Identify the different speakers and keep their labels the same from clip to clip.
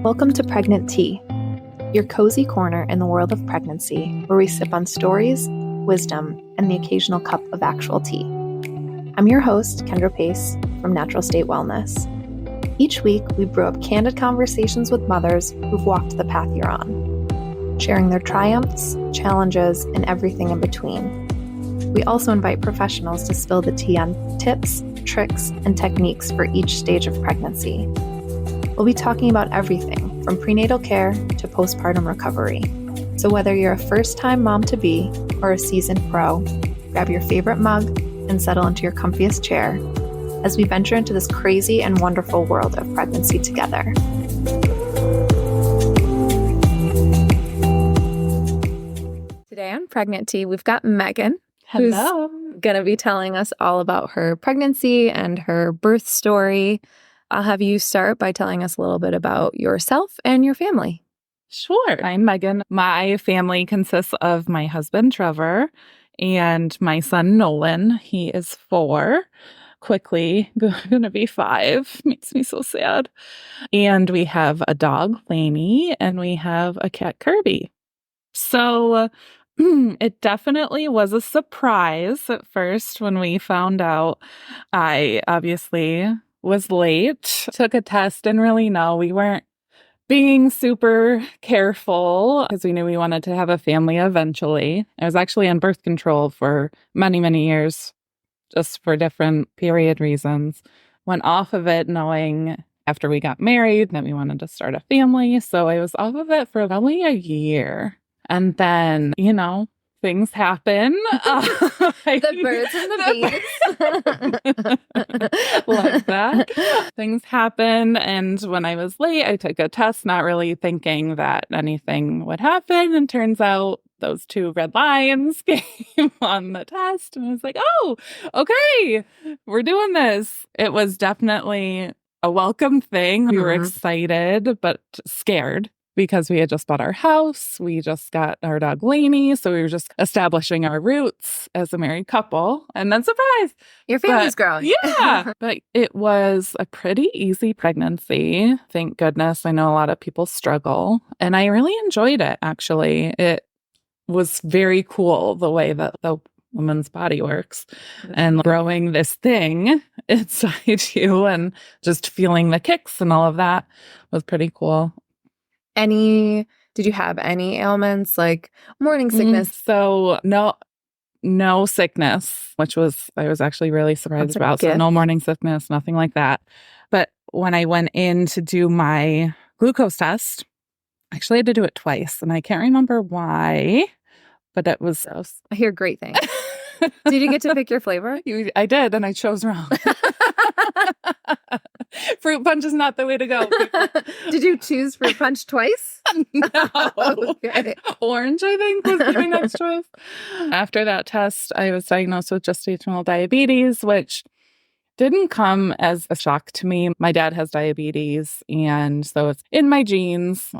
Speaker 1: Welcome to Pregnant Tea, your cozy corner in the world of pregnancy where we sip on stories, wisdom, and the occasional cup of actual tea. I'm your host, Kendra Pace from Natural State Wellness. Each week, we brew up candid conversations with mothers who've walked the path you're on, sharing their triumphs, challenges, and everything in between. We also invite professionals to spill the tea on tips, tricks, and techniques for each stage of pregnancy. We'll be talking about everything from prenatal care to postpartum recovery. So whether you're a first-time mom-to-be or a seasoned pro, grab your favorite mug and settle into your comfiest chair as we venture into this crazy and wonderful world of pregnancy together. Today on Pregnant Tea, we've got Megan.
Speaker 2: Hello.
Speaker 1: Who's going to be telling us all about her pregnancy and her birth story. I'll have you start by telling us a little bit about yourself and your family.
Speaker 2: Sure. I'm Megan. My family consists of my husband, Trevor, and my son, Nolan. He is 4, quickly going to be 5. Makes me so sad. And we have a dog, Lainey, and we have a cat, Kirby. So it definitely was a surprise at first when we found out. I obviously was late, took a test, didn't really know. We weren't being super careful because we knew we wanted to have a family eventually. I was actually on birth control for many, many years, just for different period reasons. Went off of it knowing after we got married that we wanted to start a family. So I was off of it for probably a year. And then, things happen.
Speaker 1: The birds and the bees.
Speaker 2: Like that. Things happen. And when I was late, I took a test, not really thinking that anything would happen. And turns out those 2 red lines came on the test. And I was like, oh, okay, we're doing this. It was definitely a welcome thing. We were excited, but scared. Because we had just bought our house, we just got our dog Lainey, so we were just establishing our roots as a married couple. And then surprise!
Speaker 1: Your family's growing.
Speaker 2: Yeah! But it was a pretty easy pregnancy. Thank goodness. I know a lot of people struggle. And I really enjoyed it, actually. It was very cool the way that the woman's body works and growing this thing inside you and just feeling the kicks and all of that was pretty cool.
Speaker 1: Did you have any ailments like morning sickness?
Speaker 2: So no sickness, which I was actually really surprised about. So no morning sickness, nothing like that. But when I went in to do my glucose test, actually I had to do it twice and I can't remember why, but it was gross.
Speaker 1: I hear great things. Did you get to pick your flavor?
Speaker 2: I did, and I chose wrong. Fruit punch is not the way to go.
Speaker 1: Did you choose fruit punch twice?
Speaker 2: No.
Speaker 1: Okay.
Speaker 2: Orange, I think, was my next choice. After that test, I was diagnosed with gestational diabetes, which didn't come as a shock to me. My dad has diabetes, and so it's in my genes.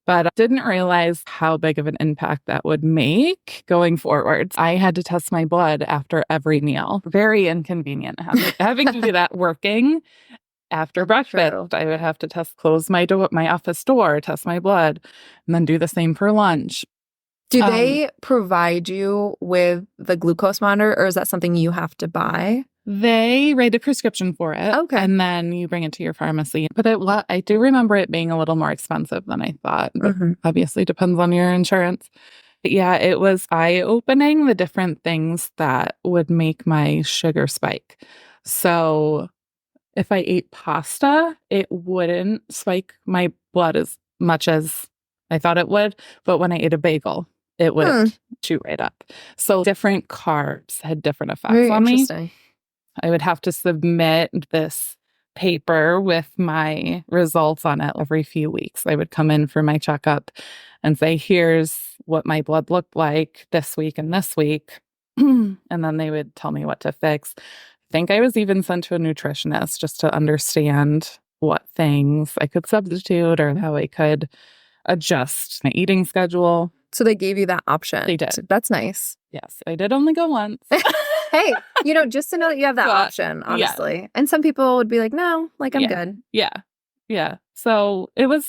Speaker 2: But I didn't realize how big of an impact that would make going forward. I had to test my blood after every meal. Very inconvenient having to do that working after breakfast. True. I would have to close my office door, test my blood, and then do the same for lunch.
Speaker 1: Do they provide you with the glucose monitor, or is that something you have to buy?
Speaker 2: They write a prescription for it. Okay. And then you bring it to your pharmacy. But I do remember it being a little more expensive than I thought. But obviously depends on your insurance. But yeah, it was eye-opening, the different things that would make my sugar spike. So if I ate pasta, it wouldn't spike my blood as much as I thought it would. But when I ate a bagel, it would shoot right up. So different carbs had different effects on me. I would have to submit this paper with my results on it every few weeks. I would come in for my checkup and say, here's what my blood looked like this week and this week. And then they would tell me what to fix. I think I was even sent to a nutritionist just to understand what things I could substitute or how I could adjust my eating schedule.
Speaker 1: So they gave you that option.
Speaker 2: They did.
Speaker 1: That's nice.
Speaker 2: Yes. I did only go once.
Speaker 1: Hey, just to know that you have that option, honestly. Yeah. And some people would be like, no, I'm good.
Speaker 2: Yeah. Yeah. So it was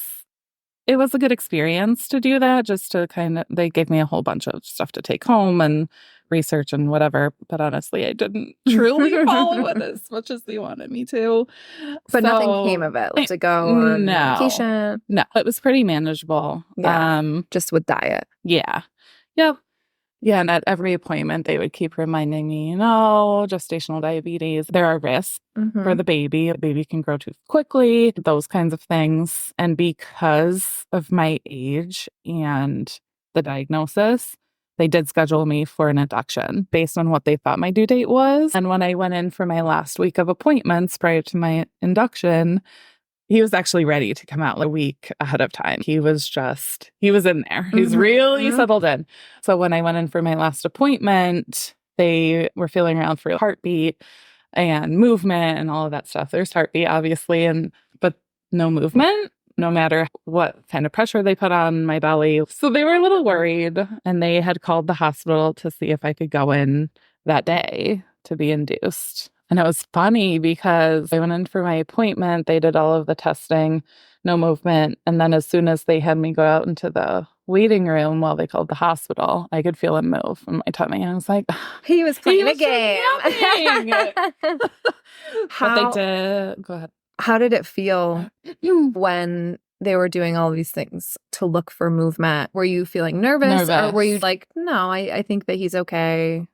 Speaker 2: a good experience to do that, just to they gave me a whole bunch of stuff to take home and research and whatever. But honestly, I didn't truly follow it as much as they wanted me to.
Speaker 1: But nothing came of it. To go on medication.
Speaker 2: No, it was pretty manageable.
Speaker 1: Yeah. Just with diet.
Speaker 2: Yeah. Yep. Yeah, and at every appointment, they would keep reminding me, gestational diabetes, there are risks for the baby. The baby can grow too quickly, those kinds of things. And because of my age and the diagnosis, they did schedule me for an induction based on what they thought my due date was. And when I went in for my last week of appointments prior to my induction, he was actually ready to come out a week ahead of time. He was in there. He's really settled in. So when I went in for my last appointment, they were feeling around for heartbeat and movement and all of that stuff. There's heartbeat, obviously, but no movement, no matter what kind of pressure they put on my belly. So they were a little worried, and they had called the hospital to see if I could go in that day to be induced. And it was funny because I went in for my appointment, they did all of the testing, no movement. And then as soon as they had me go out into the waiting room while they called the hospital, I could feel him move in my tummy. And I was like,
Speaker 1: he was playing a game.
Speaker 2: But they did. Go ahead.
Speaker 1: How did it feel when they were doing all these things to look for movement? Were you feeling nervous? Or were you like, no, I think that he's okay?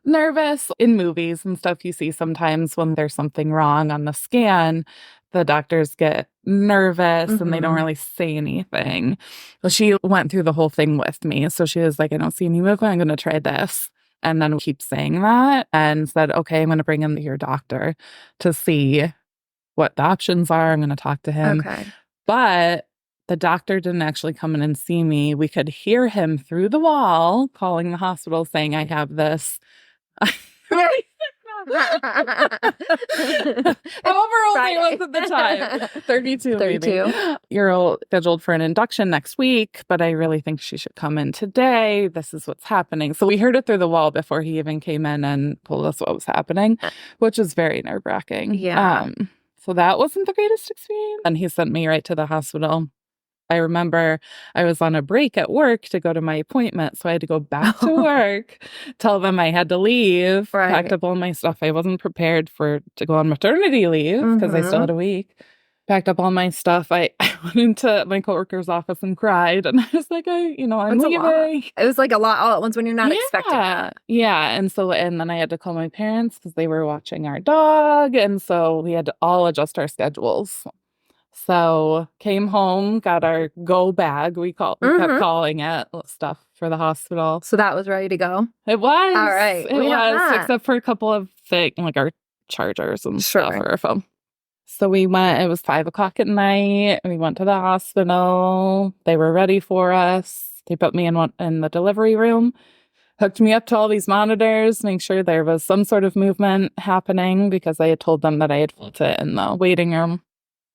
Speaker 2: Nervous. In movies and stuff you see sometimes when there's something wrong on the scan, the doctors get nervous and they don't really say anything. Well, she went through the whole thing with me. So she was like, I don't see any movement. I'm going to try this. And then keep saying that and said, okay, I'm going to bring in your doctor to see what the options are. I'm going to talk to him.
Speaker 1: Okay.
Speaker 2: But the doctor didn't actually come in and see me. We could hear him through the wall calling the hospital saying, I have this. However old I was at the time. 32. You're scheduled for an induction next week, but I really think she should come in today. This is what's happening. So we heard it through the wall before he even came in and told us what was happening, which was very nerve-wracking.
Speaker 1: Yeah.
Speaker 2: So that wasn't the greatest experience. And he sent me right to the hospital. I remember I was on a break at work to go to my appointment, so I had to go back to work, tell them I had to leave, packed up all my stuff. I wasn't prepared to go on maternity leave because I still had a week. Packed up all my stuff. I went into my coworker's office and cried, and I was like, I'm leaving.
Speaker 1: It was like a lot all at once when you're not expecting it.
Speaker 2: Yeah, and then I had to call my parents because they were watching our dog, and so we had to all adjust our schedules. So came home, got our go bag, we kept calling it, stuff for the hospital.
Speaker 1: So that was ready to go?
Speaker 2: It was.
Speaker 1: All right.
Speaker 2: It was, except for a couple of things, like our chargers and stuff for our phone. So we went, it was 5:00 at night. We went to the hospital. They were ready for us. They put me in the delivery room, hooked me up to all these monitors, make sure there was some sort of movement happening because I had told them that I had felt it in the waiting room.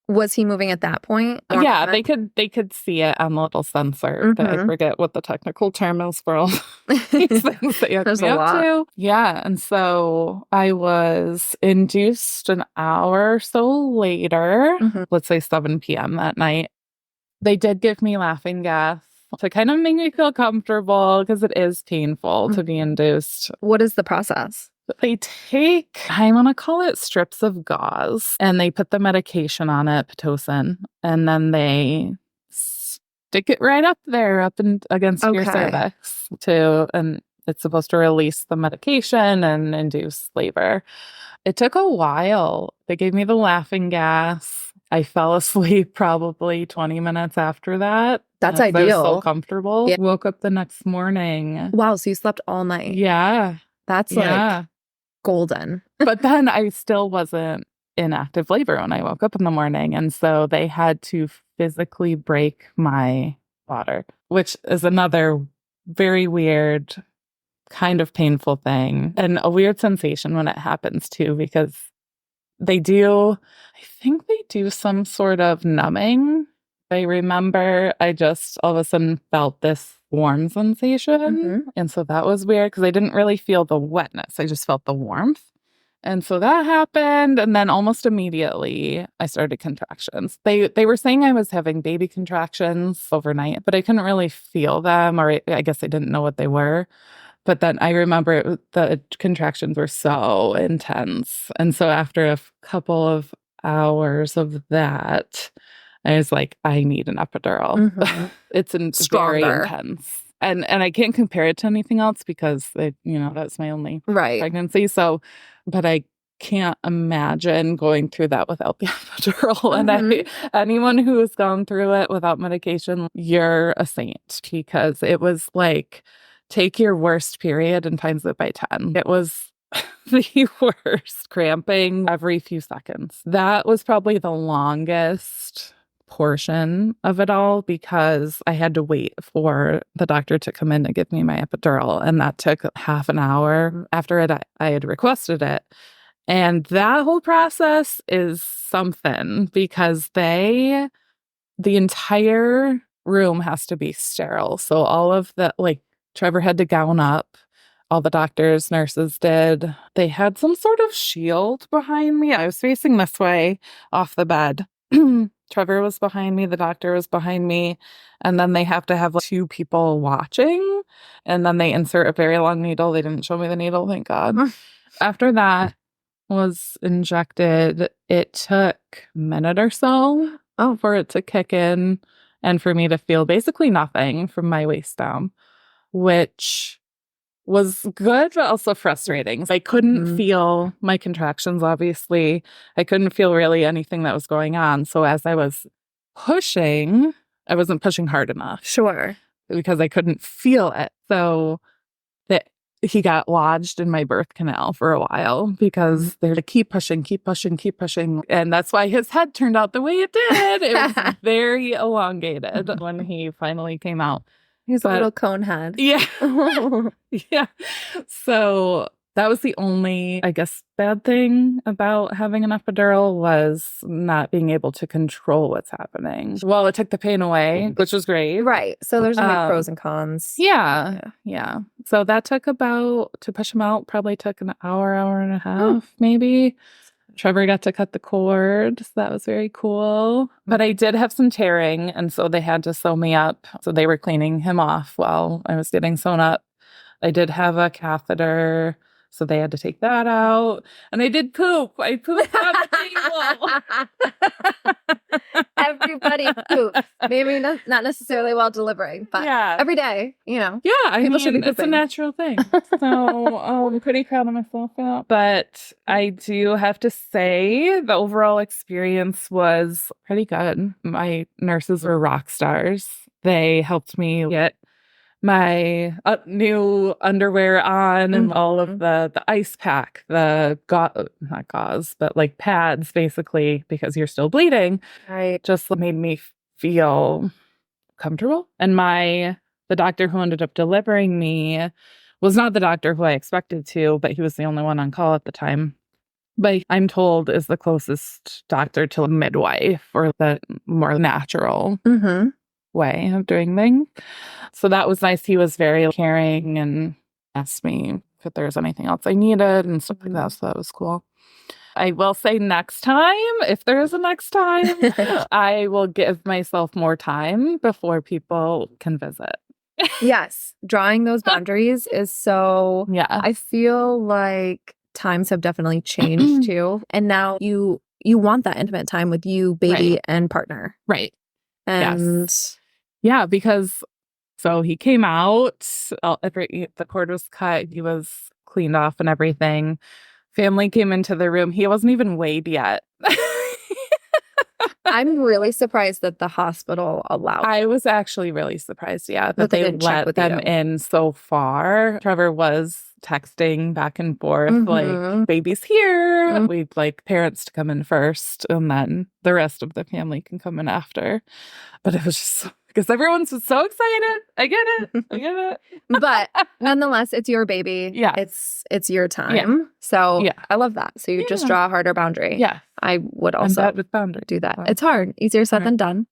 Speaker 1: Was he moving at that point?
Speaker 2: Yeah, they could see it on the little sensor. But I forget what the technical term is for all these things that you have to be up to. Yeah, and so I was induced an hour or so later, let's say 7 p.m. that night. They did give me laughing gas to kind of make me feel comfortable because it is painful to be induced.
Speaker 1: What is the process?
Speaker 2: They take, I want to call it strips of gauze, and they put the medication on it, Pitocin, and then they stick it right up there, up and against your cervix and it's supposed to release the medication and induce labor. It took a while. They gave me the laughing gas. I fell asleep probably 20 minutes after that.
Speaker 1: That's ideal.
Speaker 2: I was so comfortable. Yeah. Woke up the next morning.
Speaker 1: Wow, so you slept all night.
Speaker 2: Yeah.
Speaker 1: That's golden.
Speaker 2: But then I still wasn't in active labor when I woke up in the morning. And so they had to physically break my water, which is another very weird, kind of painful thing. And a weird sensation when it happens too, because I think they do some sort of numbing. I remember I just all of a sudden felt this warm sensation. And so that was weird because I didn't really feel the wetness. I just felt the warmth. And so that happened. And then almost immediately I started contractions. They were saying I was having baby contractions overnight, but I couldn't really feel them, or I guess I didn't know what they were. But then I remember the contractions were so intense. And so after a couple of hours of that, I was like, I need an epidural. Mm-hmm. It's very intense. And I can't compare it to anything else because that's my only pregnancy. So, but I can't imagine going through that without the epidural. Mm-hmm. And anyone who has gone through it without medication, you're a saint, because it was like, take your worst period and times it by 10. It was the worst, cramping every few seconds. That was probably the longest portion of it all, because I had to wait for the doctor to come in to give me my epidural, and that took half an hour after I had requested it. And that whole process is something, because the entire room has to be sterile. So all of the, Trevor had to gown up. All the doctors, nurses did. They had some sort of shield behind me. I was facing this way off the bed. Trevor was behind me, the doctor was behind me, and then they have to have 2 people watching, and then they insert a very long needle. They didn't show me the needle, thank God. After that was injected, it took a minute or so for it to kick in and for me to feel basically nothing from my waist down, which was good, but also frustrating. I couldn't feel my contractions, obviously. I couldn't feel really anything that was going on. So as I was pushing, I wasn't pushing hard enough.
Speaker 1: Sure.
Speaker 2: Because I couldn't feel it. So he got lodged in my birth canal for a while, because they're to keep pushing, keep pushing, keep pushing. And that's why his head turned out the way it did. It was very elongated when he finally came out.
Speaker 1: He's a little cone head.
Speaker 2: Yeah. Yeah. So that was the only, I guess, bad thing about having an epidural, was not being able to control what's happening. Well, it took the pain away, which was great.
Speaker 1: Right. So there's pros and cons.
Speaker 2: Yeah. So that took to push him out, probably took an hour and a half, maybe. Trevor got to cut the cord, so that was very cool. But I did have some tearing, and so they had to sew me up. So they were cleaning him off while I was getting sewn up. I did have a catheter, so they had to take that out. And I did poop. I pooped on the table.
Speaker 1: Everybody poops. Maybe not necessarily while delivering, but every day,
Speaker 2: Yeah, I mean, it's a natural thing. So I'm pretty proud of myself for that. But I do have to say the overall experience was pretty good. My nurses were rock stars. They helped me get my new underwear on and all of the ice pack, not gauze, but pads, basically, because you're still bleeding.
Speaker 1: Right.
Speaker 2: Just made me feel comfortable. And the doctor who ended up delivering me was not the doctor who I expected to, but he was the only one on call at the time. But I'm told is the closest doctor to a midwife, or the more natural way of doing things. So that was nice. He was very caring and asked me if there was anything else I needed and stuff like that. So that was cool. I will say next time, if there is a next time, I will give myself more time before people can visit.
Speaker 1: Yes. Drawing those boundaries is so...
Speaker 2: Yeah.
Speaker 1: I feel like times have definitely changed too. And now you want that intimate time with you, baby, and partner.
Speaker 2: Right.
Speaker 1: And...
Speaker 2: Yes. Yeah, because so he came out, the cord was cut, he was cleaned off and everything. Family came into the room. He wasn't even weighed yet.
Speaker 1: I'm really surprised that the hospital allowed.
Speaker 2: I was actually really surprised, that they let them in so far. Trevor was texting back and forth, baby's here. We'd like parents to come in first, and then the rest of the family can come in after. But it was just... because everyone's so excited. I get it.
Speaker 1: But nonetheless, it's your baby.
Speaker 2: Yeah.
Speaker 1: It's your time. Yeah. So I love that. So you just draw a harder boundary.
Speaker 2: Yeah.
Speaker 1: I would also do that. It's hard. Easier said than done.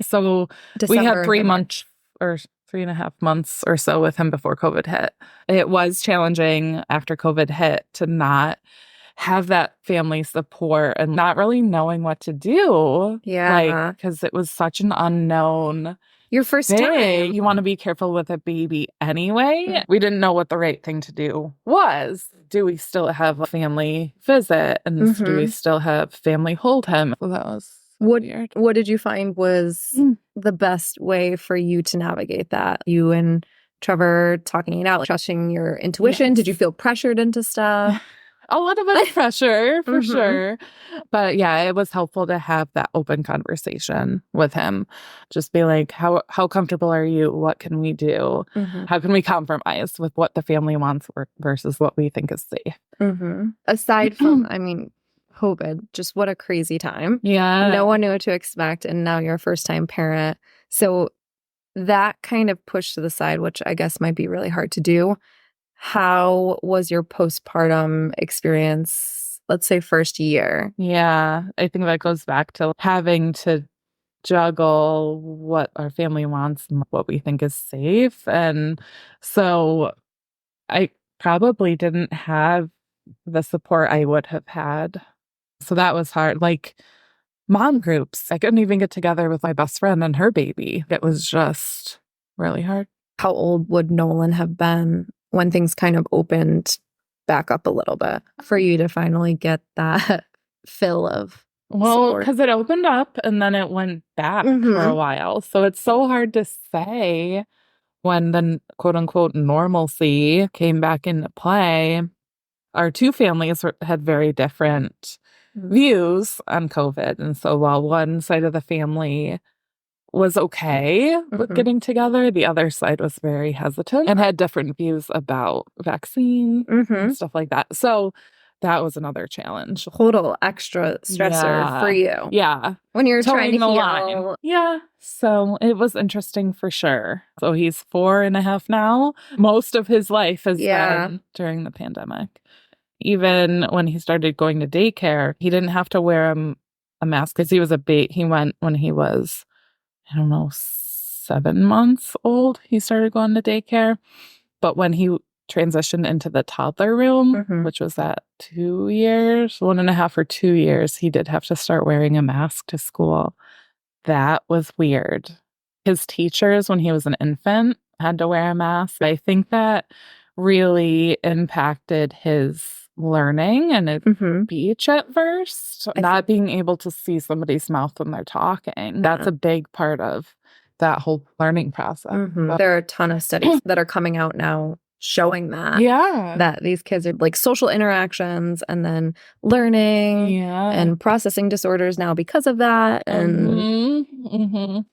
Speaker 2: So we had 3 months or 3.5 months or so with him before COVID hit. It was challenging after COVID hit to not have that family support and not really knowing what to do.
Speaker 3: Yeah.
Speaker 2: Because it was such an unknown
Speaker 3: your first
Speaker 2: thing.
Speaker 3: time.
Speaker 2: You want to be careful with a baby anyway. We didn't know what the right thing to do was. Do we still have a family visit? And do we still have family hold him? So that was weird.
Speaker 3: What did you find was the best way for you to navigate that? You and Trevor talking it out, trusting your intuition.
Speaker 2: Yes.
Speaker 3: Did you feel pressured into stuff?
Speaker 2: A little bit of pressure, for sure. But yeah, it was helpful to have that open conversation with him. Just be like, how comfortable are you? What can we do? How can we compromise with what the family wants versus what we think is safe?
Speaker 3: Aside from, COVID, just what a crazy time.
Speaker 2: Yeah.
Speaker 3: No one knew what to expect. And now you're a first-time parent. So that kind of pushed to the side, which I guess might be really hard to do. How was your postpartum experience, let's say first year?
Speaker 2: Yeah, I think that goes back to having to juggle what our family wants and what we think is safe. And so I probably didn't have the support I would have had. So that was hard. Like mom groups, I couldn't even get together with my best friend and her baby. It was just really hard.
Speaker 3: How old would Nolan have been when things kind of opened back up a little bit for you to finally get that fill of support?
Speaker 2: Because it opened up and then it went back for a while. So it's so hard to say when the quote unquote normalcy came back into play. Our two families had very different views on COVID. And so while one side of the family was okay with getting together, the other side was very hesitant and had different views about vaccine and stuff like that. So that was another challenge.
Speaker 3: Total extra stressor for you.
Speaker 2: Yeah.
Speaker 3: When you're trying to
Speaker 2: the
Speaker 3: heal.
Speaker 2: line. Yeah. So it was interesting for sure. So he's 4.5 now. Most of his life has been during the pandemic. Even when he started going to daycare, he didn't have to wear a mask because he was he went when he was, 7 months old, he started going to daycare. But when he transitioned into the toddler room, which was at 2 years, 1.5 or 2 years, he did have to start wearing a mask to school. That was weird. His teachers, when he was an infant, had to wear a mask. I think that really impacted his learning and his speech at first. Not being able to see somebody's mouth when they're talking. That's a big part of that whole learning process.
Speaker 3: There are a ton of studies that are coming out now showing that.
Speaker 2: Yeah.
Speaker 3: That these kids are like social interactions and then learning and processing disorders now because of that. And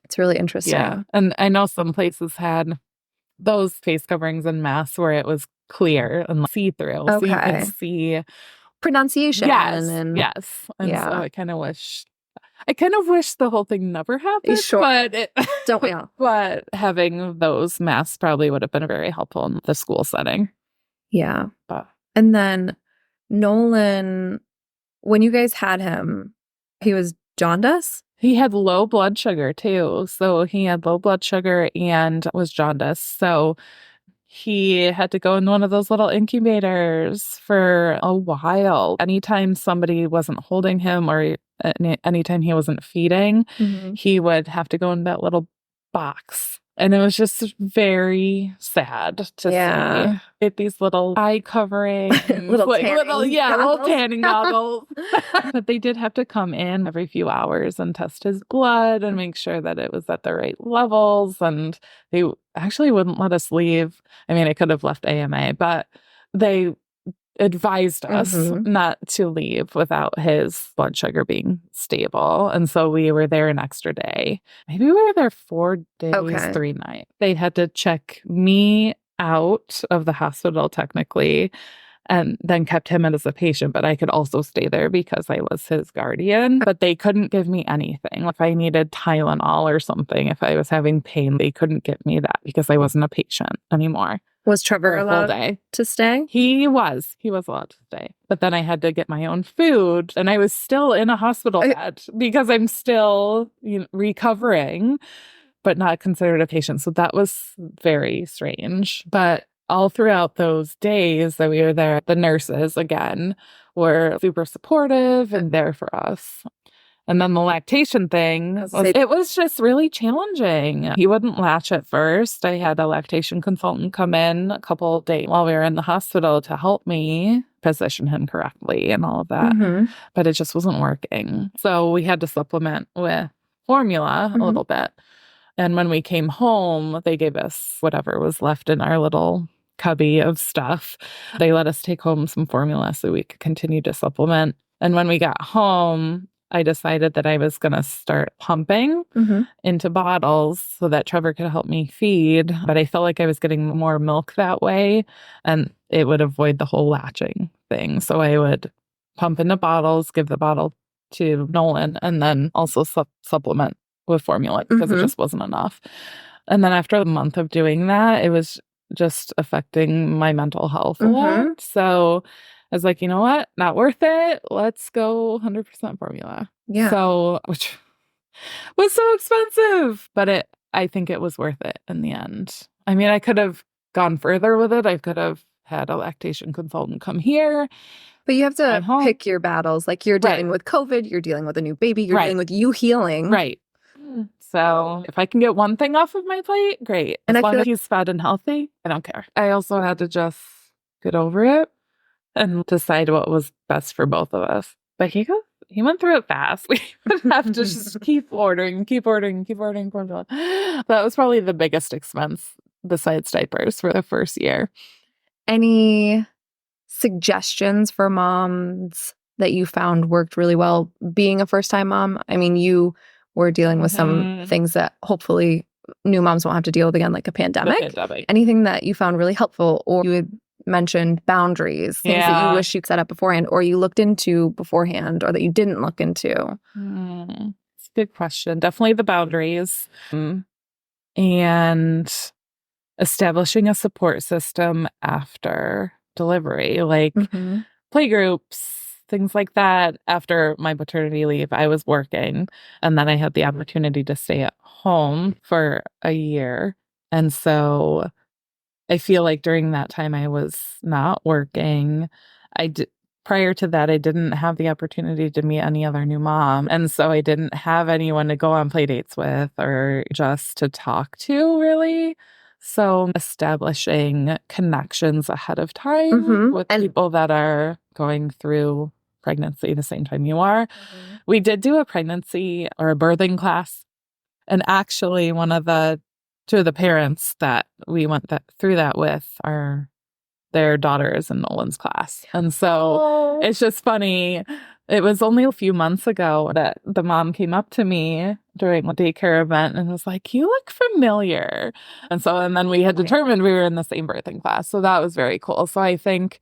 Speaker 3: it's really interesting.
Speaker 2: Yeah. And I know some places had those face coverings and masks where it was clear and see-through. So you could see
Speaker 3: pronunciation.
Speaker 2: Yes.
Speaker 3: And
Speaker 2: so I kind of wish the whole thing never happened. But
Speaker 3: don't we all?
Speaker 2: But having those masks probably would have been very helpful in the school setting.
Speaker 3: Yeah. And then Nolan, when you guys had him, he was jaundice?
Speaker 2: He had low blood sugar too. So he had low blood sugar and was jaundiced. So he had to go in one of those little incubators for a while. Anytime somebody wasn't holding him or anytime he wasn't feeding, he would have to go in that little box. And it was just very sad to see. Get these little eye coverings, little tanning goggles. But they did have to come in every few hours and test his blood and make sure that it was at the right levels. And they actually wouldn't let us leave. I mean, I could have left AMA, but they advised us not to leave without his blood sugar being stable. And so we were there an extra day. Maybe we were there 4 days, 3 nights. They had to check me out of the hospital technically and then kept him as a patient, but I could also stay there because I was his guardian. But they couldn't give me anything. If I needed Tylenol or something, if I was having pain, they couldn't give me that because I wasn't a patient anymore.
Speaker 3: Was Trevor allowed to stay?
Speaker 2: He was allowed to stay. But then I had to get my own food and I was still in a hospital bed because I'm still recovering, but not considered a patient. So that was very strange. But all throughout those days that we were there, the nurses, again, were super supportive and there for us. And then the lactation thing, it was just really challenging. He wouldn't latch at first. I had a lactation consultant come in a couple of days while we were in the hospital to help me position him correctly and all of that. But it just wasn't working. So we had to supplement with formula a little bit. And when we came home, they gave us whatever was left in our little cubby of stuff. They let us take home some formula so we could continue to supplement. And when we got home, I decided that I was going to start pumping into bottles so that Trevor could help me feed. But I felt like I was getting more milk that way, and it would avoid the whole latching thing. So I would pump into bottles, give the bottle to Nolan, and then also supplement with formula because it just wasn't enough. And then after a month of doing that, it was just affecting my mental health a lot. So I was like, you know what? Not worth it. Let's go 100% formula.
Speaker 3: Yeah.
Speaker 2: So, which was so expensive, but I think it was worth it in the end. I mean, I could have gone further with it. I could have had a lactation consultant come here.
Speaker 3: But you have to pick your battles. Like you're dealing with COVID, you're dealing with a new baby, you're dealing with you healing.
Speaker 2: Right. So if I can get one thing off of my plate, great. And as long as he's fed and healthy, I don't care. I also had to just get over it and decide what was best for both of us. But he went through it fast. We would have to just keep ordering formula. That was probably the biggest expense besides diapers for the first year.
Speaker 3: Any suggestions for moms that you found worked really well being a first-time mom? I mean, you were dealing with some things that hopefully new moms won't have to deal with again, like a pandemic. Anything that you found really helpful, or you had mentioned boundaries, things that you wish you'd set up beforehand, or you looked into beforehand, or that you didn't look into?
Speaker 2: It's a good question. Definitely the boundaries. And establishing a support system after delivery, like play groups, things like that. After my maternity leave, I was working, and then I had the opportunity to stay at home for a year. And so I feel like during that time I was not working. Prior to that, I didn't have the opportunity to meet any other new mom. And so I didn't have anyone to go on play dates with or just to talk to, really. So establishing connections ahead of time with people that are going through pregnancy the same time you are. We did do a pregnancy or a birthing class. And actually, two of the parents that we went through that with are their daughters in Nolan's class. And so it's just funny. It was only a few months ago that the mom came up to me during a daycare event and was like, "You look familiar." And then we had determined we were in the same birthing class. So that was very cool. So I think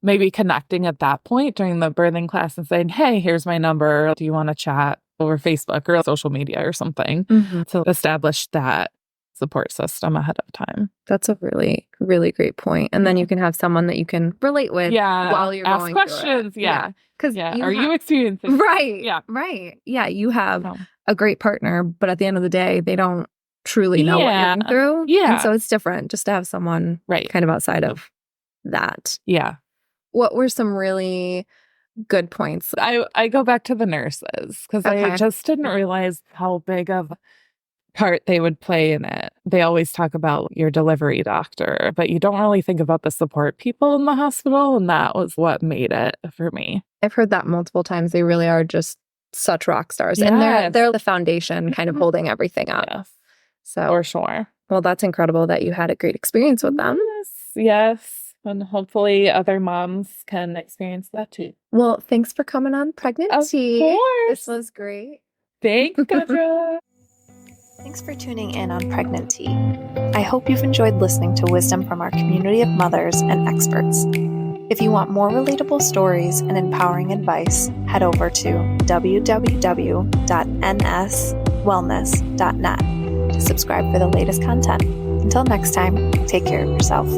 Speaker 2: maybe connecting at that point during the birthing class and saying, "Hey, here's my number. Do you want to chat over Facebook or social media or something?" To establish that support system ahead of time.
Speaker 3: That's a really, really great point. And then you can have someone that you can relate with while you're going
Speaker 2: questions.
Speaker 3: through it. Because
Speaker 2: are you experiencing?
Speaker 3: Right. Yeah. Right. Yeah. You have a great partner, but at the end of the day, they don't truly know what you're going through.
Speaker 2: Yeah.
Speaker 3: And so it's different just to have someone kind of outside of that.
Speaker 2: Yeah.
Speaker 3: What were some really good points?
Speaker 2: I go back to the nurses because I just didn't realize how big of part they would play in it. They always talk about your delivery doctor, but you don't really think about the support people in the hospital, and that was what made it for me.
Speaker 3: I've heard that multiple times. They really are just such rock stars, and they're the foundation kind of holding everything up.
Speaker 2: Yes.
Speaker 3: So
Speaker 2: for sure.
Speaker 3: Well, that's incredible that you had a great experience with them.
Speaker 2: Yes. And hopefully other moms can experience that too.
Speaker 3: Well, thanks for coming on Pregnancy.
Speaker 2: Of course.
Speaker 3: This was great.
Speaker 2: Thanks, Kendra.
Speaker 1: Thanks for tuning in on Pregnancy. I hope you've enjoyed listening to wisdom from our community of mothers and experts. If you want more relatable stories and empowering advice, head over to www.nswellness.net to subscribe for the latest content. Until next time, take care of yourself.